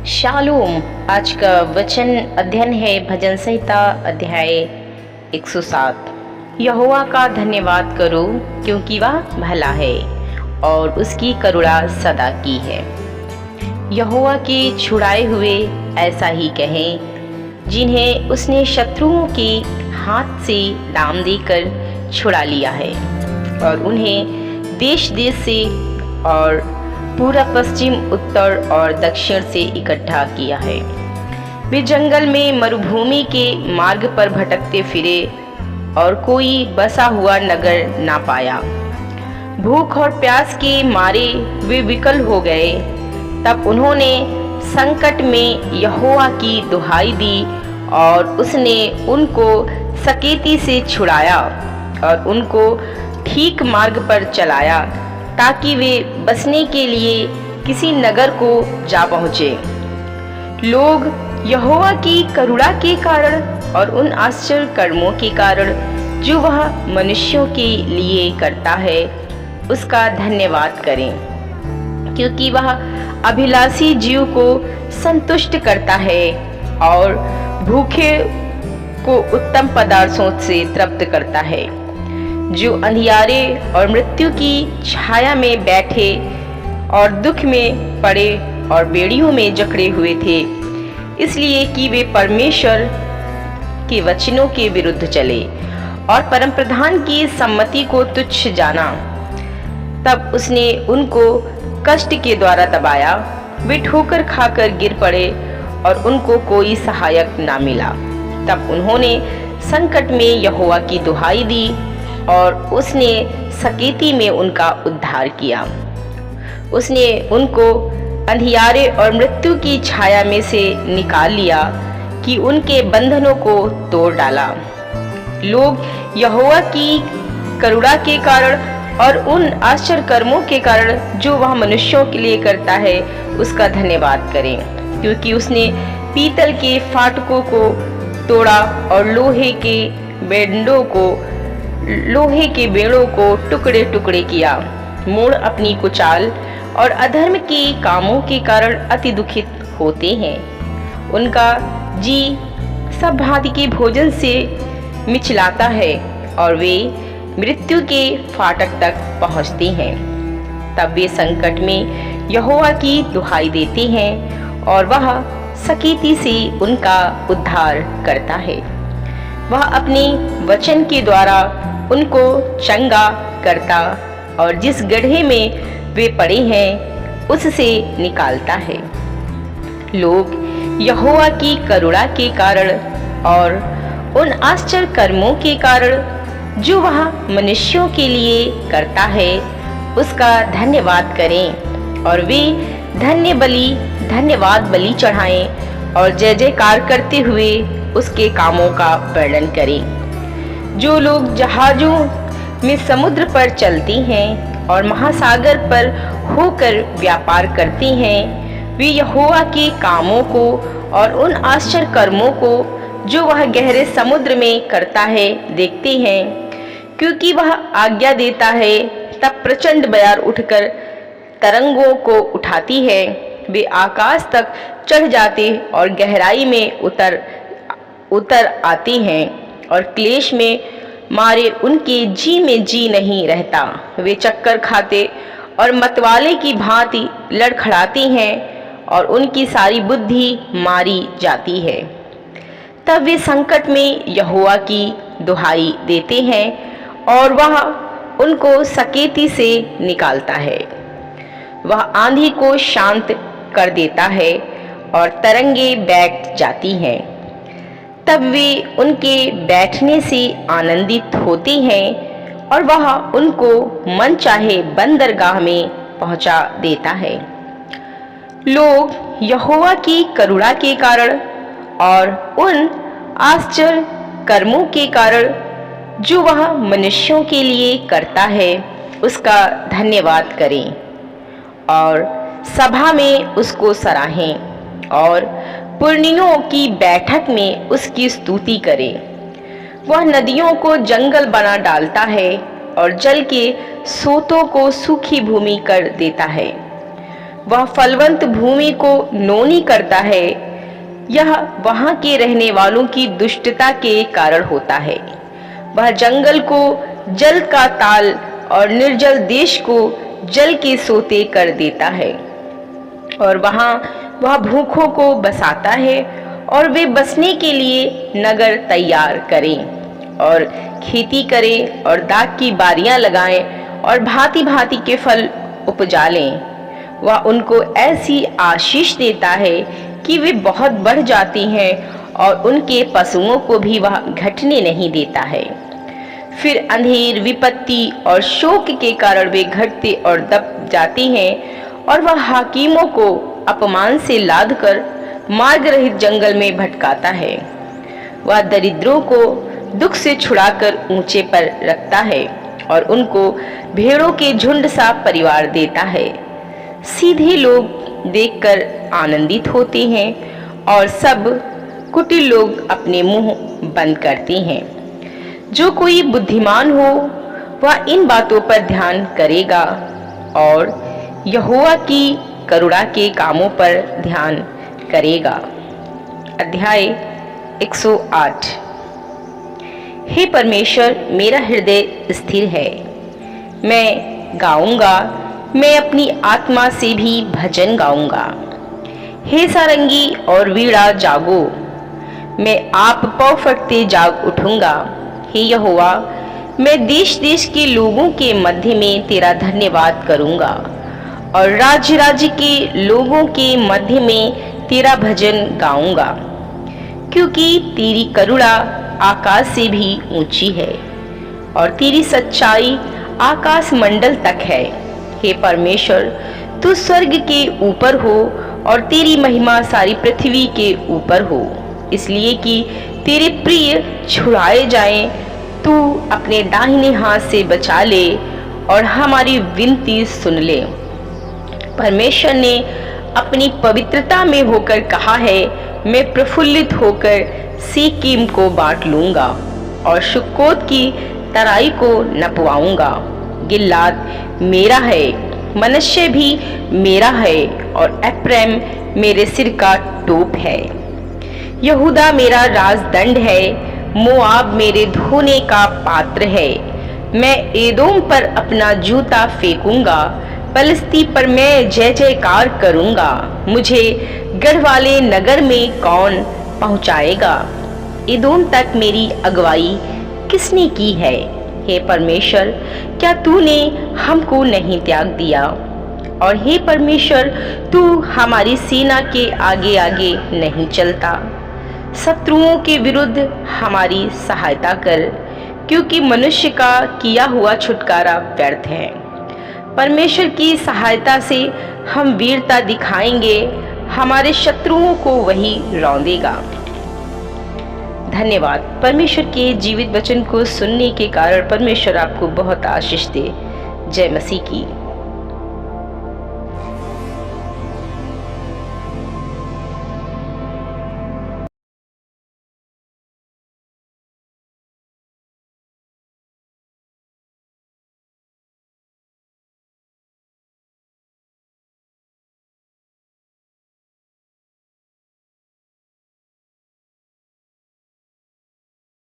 Shalom. आज का वचन अध्ययन है भजन संहिता अध्याय 107। यहोवा का धन्यवाद करो क्योंकि वह भला है और उसकी करुणा सदा की है। यहोवा के छुड़ाए हुए ऐसा ही कहें जिन्हें उसने शत्रुओं के हाथ से दाम देकर छुड़ा लिया है और उन्हें देश देश से और पूरा पश्चिम, उत्तर और दक्षिण से इकट्ठा किया है। वे जंगल में मरुभूमि के मार्ग पर भटकते फिरे और कोई बसा हुआ नगर ना पाया। भूख और प्यास के मारे वे विकल हो गए। तब उन्होंने संकट में यहोवा की दुहाई दी और उसने उनको सकेती से छुड़ाया और उनको ठीक मार्ग पर चलाया ताकि वे बसने के लिए किसी नगर को जा पहुँचे। लोग यहोवा की करुणा के कारण और उन आश्चर्य कर्मों के कारण जो वह मनुष्यों के लिए करता है उसका धन्यवाद करें, क्योंकि वह अभिलाषी जीव को संतुष्ट करता है और भूखे को उत्तम पदार्थों से तृप्त करता है। जो अंधियारे और मृत्यु की छाया में बैठे और दुख में पड़े और बेड़ियों में जकड़े हुए थे, इसलिए कि वे परमेश्वर के वचनों के विरुद्ध चले और परमप्रधान की सम्मति को तुच्छ जाना। तब उसने उनको कष्ट के द्वारा दबाया। वे ठोकर खाकर गिर पड़े और उनको कोई सहायक ना मिला। तब उन्होंने संकट में यहोवा की दुहाई दी और उसने सकेती में उनका उद्धार किया। उसने उनको अंधियारे और मृत्यु की छाया में से निकाल लिया कि उनके बंधनों को तोड़ डाला। लोग यहोवा की करुणा के कारण और उन आश्चर्य कर्मों के कारण जो वह मनुष्यों के लिए करता है उसका धन्यवाद करें, क्योंकि उसने पीतल के फाटकों को तोड़ा और लोहे के बेड़ों को टुकड़े टुकड़े किया। मूढ़ अपनी कुचाल और अधर्म के कामों के कारण अति दुखित होते हैं। उनका जी सब भांति के भोजन से मिचलाता है और वे मृत्यु के फाटक तक पहुँचते हैं। तब वे संकट में यहोवा की दुहाई देते हैं और वह सकेती से उनका उद्धार करता है। वह अपने वचन के द्वारा उनको चंगा करता और जिस गड्ढे में वे पड़े हैं उससे निकालता है। लोग यहोवा की करुणा के कारण और उन आश्चर्य कर्मों के कारण जो वह मनुष्यों के लिए करता है उसका धन्यवाद करें और वे धन्यवाद बलि चढ़ाएं और जय जयकार करते हुए उसके कामों का वर्णन करें। जो लोग जहाजों में समुद्र पर चलती हैं और महासागर पर होकर व्यापार करती हैं, वे यहोवा के कामों को और उन आश्चर्य कर्मों को जो वह गहरे समुद्र में करता है देखते हैं। क्योंकि वह आज्ञा देता है तब प्रचंड बयार उठकर तरंगों को उठाती है। वे आकाश तक चढ़ जाते और गहराई में उतर आते हैं और क्लेश में मारे उनके जी में जी नहीं रहता। वे चक्कर खाते और मतवाले की भांति लड़खड़ाती हैं और उनकी सारी बुद्धि मारी जाती है। तब वे संकट में यहोवा की दुहाई देते हैं और वह उनको सकेती से निकालता है। वह आंधी को शांत कर देता है और तरंगे बैठ जाती हैं। तब वे उनके बैठने से आनंदित होते हैं और वह उनको मन चाहे बंदरगाह में पहुंचा देता है। लोग यहोवा की करुणा के कारण और उन आश्चर्य कर्मों के कारण जो वह मनुष्यों के लिए करता है उसका धन्यवाद करें और सभा में उसको सराहें और पुरनियों की बैठक में उसकी स्तुति करें। वह नदियों को जंगल बना डालता है और जल के सोतों को सूखी भूमि कर देता है। वह फलवंत भूमि को नोनी करता है। यह वहाँ के रहने वालों की दुष्टता के कारण होता है। वह जंगल को जल का ताल और निर्जल देश को जल के सोते कर देता है। और वहाँ वह भूखों को बसाता है और वे बसने के लिए नगर तैयार करें और खेती करें और दाख की बारियां लगाएं और भांति भांति के फल उपजा लें। वह उनको ऐसी आशीष देता है कि वे बहुत बढ़ जाती हैं और उनके पशुओं को भी वह घटने नहीं देता है। फिर अंधेर, विपत्ति और शोक के कारण वे घटते और दब जाती हैं और वह हाकिमों को अपमान से लाद कर मार्ग रहित जंगल में भटकाता है। वह दरिद्रों को दुख से छुड़ाकर ऊंचे पर रखता है और उनको भेड़ों के झुंड सा परिवार देता है। सीधे लोग देखकर आनंदित होते हैं और सब कुटिल लोग अपने मुंह बंद करते हैं। जो कोई बुद्धिमान हो वह इन बातों पर ध्यान करेगा और यहोवा की करुणा के कामों पर ध्यान करेगा। अध्याय 108। हे परमेश्वर, मेरा हृदय स्थिर है, मैं गाऊंगा, मैं अपनी आत्मा से भी भजन गाऊंगा। हे सारंगी और वीणा जागो, मैं आप पौ फटते जाग उठूंगा। हे यहोवा, मैं देश देश के लोगों के मध्य में तेरा धन्यवाद करूंगा और राज्य राज्य के लोगों के मध्य में तेरा भजन गाऊंगा, क्योंकि तेरी करुणा आकाश से भी ऊंची है और तेरी सच्चाई आकाश मंडल तक है। हे परमेश्वर, तू स्वर्ग के ऊपर हो और तेरी महिमा सारी पृथ्वी के ऊपर हो, इसलिए कि तेरे प्रिय छुड़ाए जाएं। तू अपने दाहिने हाथ से बचा ले और हमारी विनती सुन ले। परमेश्वर ने अपनी पवित्रता में होकर कहा है, मैं प्रफुल्लित होकर सीकीम को बांट लूंगा और सुक्कोत की तराई को नपवाऊंगा। गिलाद मेरा है, मनश्शे भी मेरा है और एप्रैम मेरे सिर का टोप है। यहूदा मेरा राजदंड है, मोआब मेरे धोने का पात्र है। मैं एदोम पर अपना जूता फेंकूंगा, पलिस्ती पर मैं जय जयकार करूंगा। मुझे गढ़ वाले नगर में कौन पहुंचाएगा? एदोम तक मेरी अगुवाई किसने की है? हे परमेश्वर, क्या तूने हमको नहीं त्याग दिया? और हे परमेश्वर, तू हमारी सेना के आगे आगे नहीं चलता। शत्रुओं के विरुद्ध हमारी सहायता कर, क्योंकि मनुष्य का किया हुआ छुटकारा व्यर्थ है। परमेश्वर की सहायता से हम वीरता दिखाएंगे, हमारे शत्रुओं को वही रौंदेगा। धन्यवाद। परमेश्वर के जीवित वचन को सुनने के कारण परमेश्वर आपको बहुत आशीष दे। जय मसीह की।